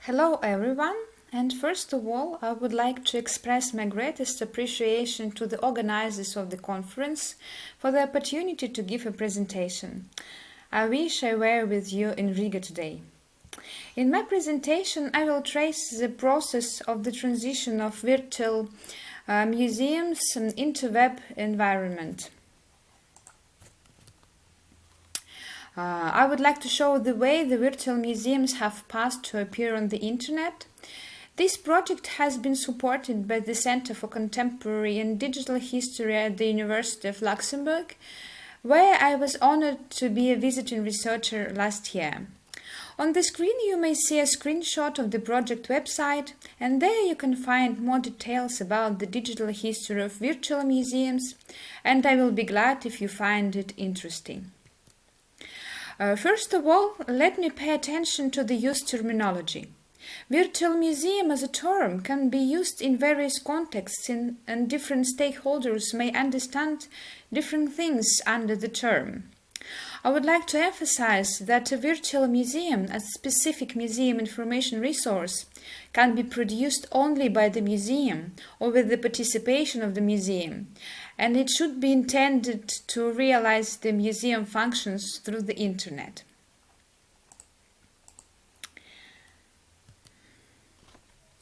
Hello everyone, and first of all I would like to express my greatest appreciation to the organizers of the conference for the opportunity to give a presentation. I wish I were with you in Riga today. In my presentation I will trace the process of the transition of virtual museums into web environment. I would like to show the way the virtual museums have passed to appear on the internet. This project has been supported by the Center for Contemporary and Digital History at the University of Luxembourg, where I was honored to be a visiting researcher last year. On the screen you may see a screenshot of the project website, and there you can find more details about the digital history of virtual museums, and I will be glad if you find it interesting. First of all, let me pay attention to the used terminology. Virtual museum as a term can be used in various contexts and different stakeholders may understand different things under the term. I would like to emphasize that a virtual museum, as a specific museum information resource, can be produced only by the museum or with the participation of the museum, and it should be intended to realize the museum functions through the internet.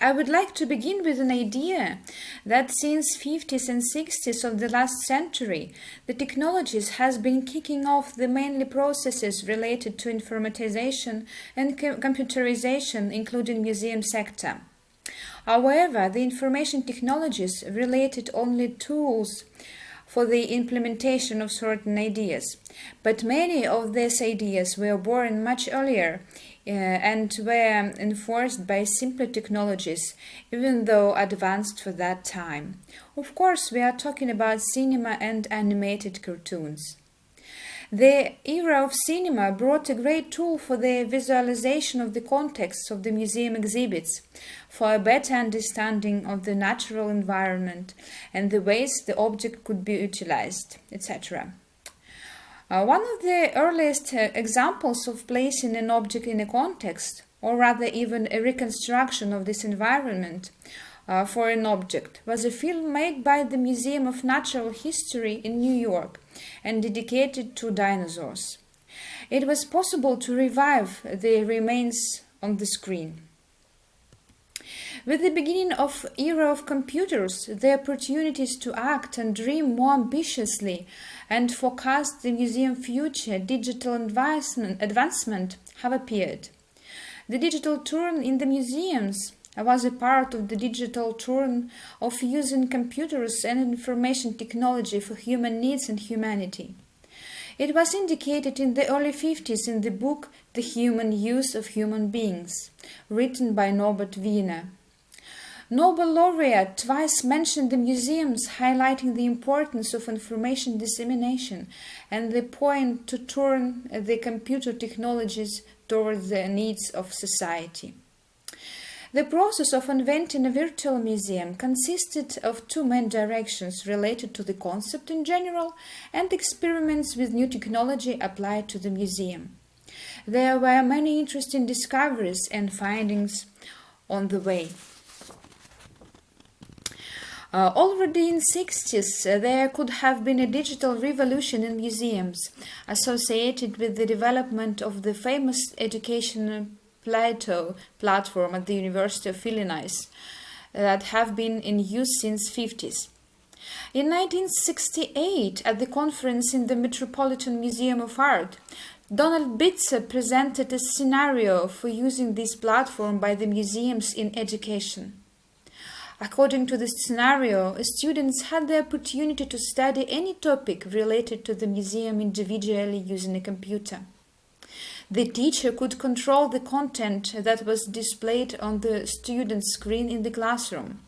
I would like to begin with an idea that since 50s and 60s of the last century, the technologies has been kicking off the mainly processes related to informatization and computerization, including museum sector. However, the information technologies related only tools for the implementation of certain ideas, but many of these ideas were born much earlier and were enforced by simpler technologies, even though advanced for that time. Of course, we are talking about cinema and animated cartoons. The era of cinema brought a great tool for the visualization of the context of the museum exhibits, for a better understanding of the natural environment and the ways the object could be utilized, etc. One of the earliest examples of placing an object in a context, or rather even a reconstruction of this environment for an object, was a film made by the Museum of Natural History in New York and dedicated to dinosaurs. It was possible to revive the remains on the screen. With the beginning of era of computers, the opportunities to act and dream more ambitiously and forecast the museum future digital advancement have appeared. The digital turn in the museums was a part of the digital turn of using computers and information technology for human needs and humanity. It was indicated in the early 50s in the book The Human Use of Human Beings, written by Norbert Wiener. Nobel laureate twice mentioned the museums, highlighting the importance of information dissemination and the point to turn the computer technologies towards the needs of society. The process of inventing a virtual museum consisted of two main directions related to the concept in general and experiments with new technology applied to the museum. There were many interesting discoveries and findings on the way. Already in the 60s, there could have been a digital revolution in museums associated with the development of the famous educational Plato platform at the University of Illinois that have been in use since 50s. In 1968, at the conference in the Metropolitan Museum of Art, Donald Bitzer presented a scenario for using this platform by the museums in education. According to this scenario, students had the opportunity to study any topic related to the museum individually using a computer. The teacher could control the content that was displayed on the student's screen in the classroom.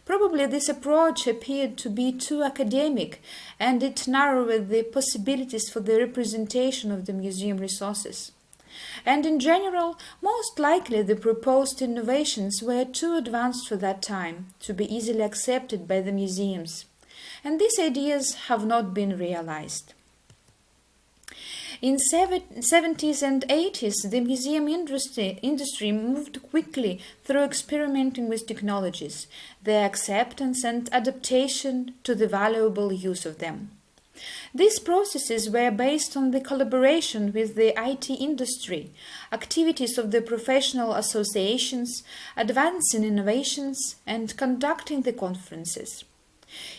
Probably this approach appeared to be too academic, and it narrowed the possibilities for the representation of the museum resources. And in general, most likely the proposed innovations were too advanced for that time to be easily accepted by the museums, and these ideas have not been realized. In 70s and 80s, the museum industry moved quickly through experimenting with technologies, their acceptance and adaptation to the valuable use of them. These processes were based on the collaboration with the IT industry, activities of the professional associations, advancing innovations, and conducting the conferences.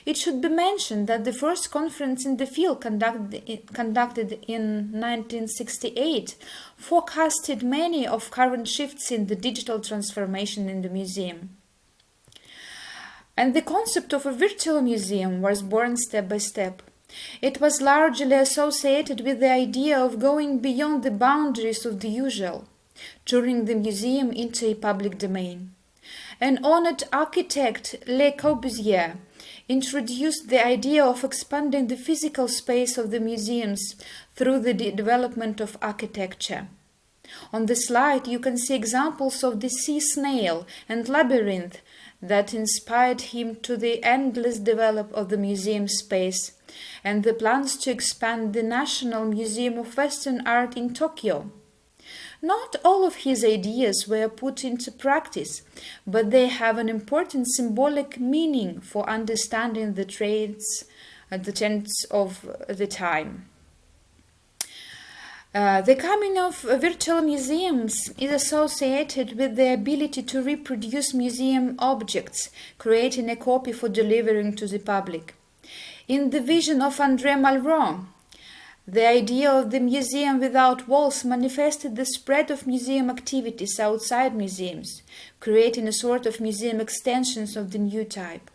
It should be mentioned that the first conference in the field conducted in 1968 forecasted many of current shifts in the digital transformation in the museum. And the concept of a virtual museum was born step by step. It was largely associated with the idea of going beyond the boundaries of the usual, turning the museum into a public domain. An honored architect, Le Corbusier, introduced the idea of expanding the physical space of the museums through the development of architecture. On the slide, you can see examples of the sea snail and labyrinth that inspired him to the endless development of the museum space and the plans to expand the National Museum of Western Art in Tokyo. Not all of his ideas were put into practice, but they have an important symbolic meaning for understanding the trends of the time. The coming of virtual museums is associated with the ability to reproduce museum objects, creating a copy for delivering to the public. In the vision of André Malraux, the idea of the museum without walls manifested the spread of museum activities outside museums, creating a sort of museum extensions of the new type.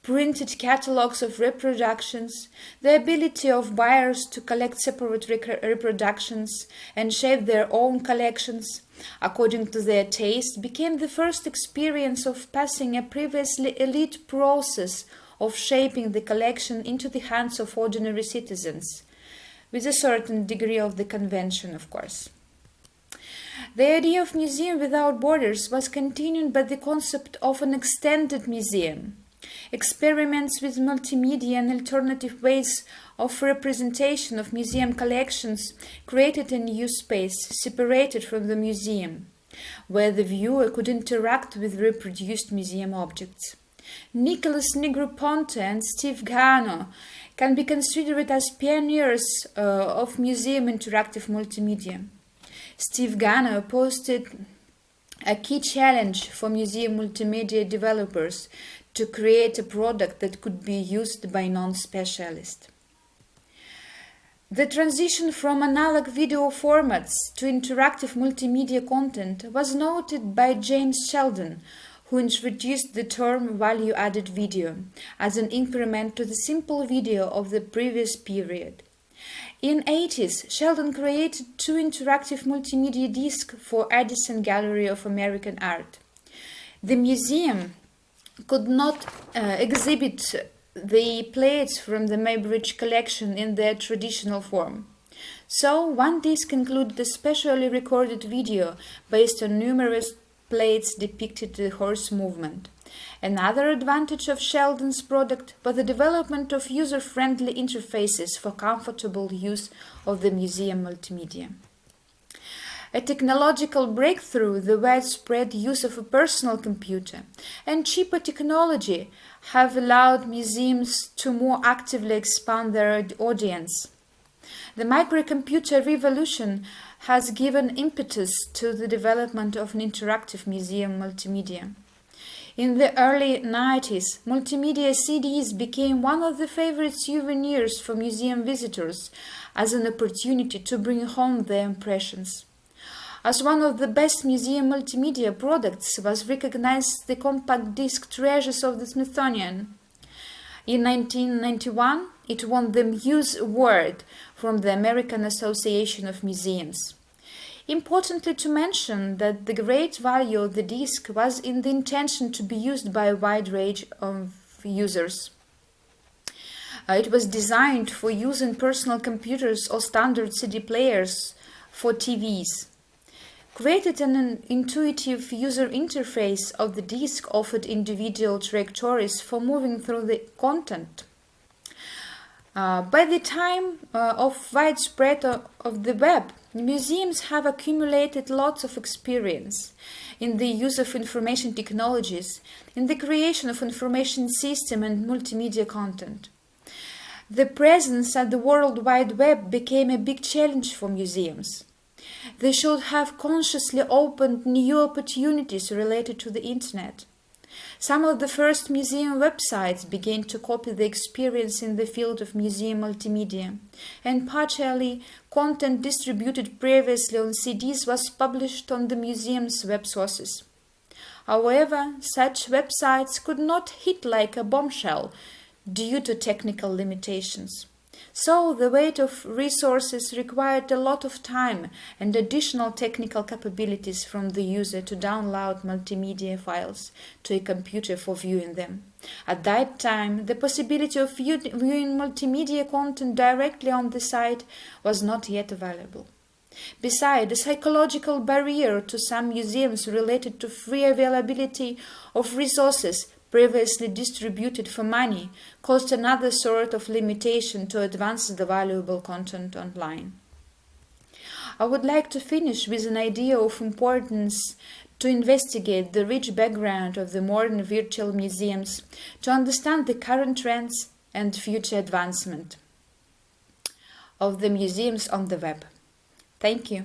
Printed catalogs of reproductions, the ability of buyers to collect separate reproductions and shape their own collections according to their taste became the first experience of passing a previously elite process of shaping the collection into the hands of ordinary citizens, with a certain degree of the convention, of course. The idea of museum without borders was continued by the concept of an extended museum. Experiments with multimedia and alternative ways of representation of museum collections created a new space separated from the museum, where the viewer could interact with reproduced museum objects. Nicholas Negroponte and Steve Gano can be considered as pioneers of museum interactive multimedia. Steve Gano posted a key challenge for museum multimedia developers to create a product that could be used by non-specialists. The transition from analog video formats to interactive multimedia content was noted by James Sheldon, who introduced the term value-added video as an increment to the simple video of the previous period. In the 80s, Sheldon created two interactive multimedia discs for Edison Gallery of American Art. The museum could not exhibit the plates from the Maybridge collection in their traditional form. So, one disc included a specially recorded video based on numerous plates depicted the horse movement. Another advantage of Sheldon's product was the development of user-friendly interfaces for comfortable use of the museum multimedia. A technological breakthrough, the widespread use of a personal computer, and cheaper technology have allowed museums to more actively expand their audience. The microcomputer revolution has given impetus to the development of an interactive museum multimedia. In the early 90s, multimedia CDs became one of the favorite souvenirs for museum visitors as an opportunity to bring home their impressions. As one of the best museum multimedia products was recognized the compact disc Treasures of the Smithsonian. In 1991, it won the Muse Award from the American Association of Museums. Importantly to mention that the great value of the disc was in the intention to be used by a wide range of users. It was designed for use in personal computers or standard CD players for TVs. Created an intuitive user interface of the disc offered individual trajectories for moving through the content. By the time of widespread of the web, museums have accumulated lots of experience in the use of information technologies, in the creation of information system and multimedia content. The presence at the World Wide Web became a big challenge for museums. They should have consciously opened new opportunities related to the Internet. Some of the first museum websites began to copy the experience in the field of museum multimedia, and partially content distributed previously on CDs was published on the museum's web sources. However, such websites could not hit like a bombshell due to technical limitations. So the weight of resources required a lot of time and additional technical capabilities from the user to download multimedia files to a computer for viewing them. At that time, the possibility of viewing multimedia content directly on the site was not yet available. Besides, the psychological barrier to some museums related to free availability of resources previously distributed for money caused another sort of limitation to advance the valuable content online. I would like to finish with an idea of importance to investigate the rich background of the modern virtual museums to understand the current trends and future advancement of the museums on the web. Thank you.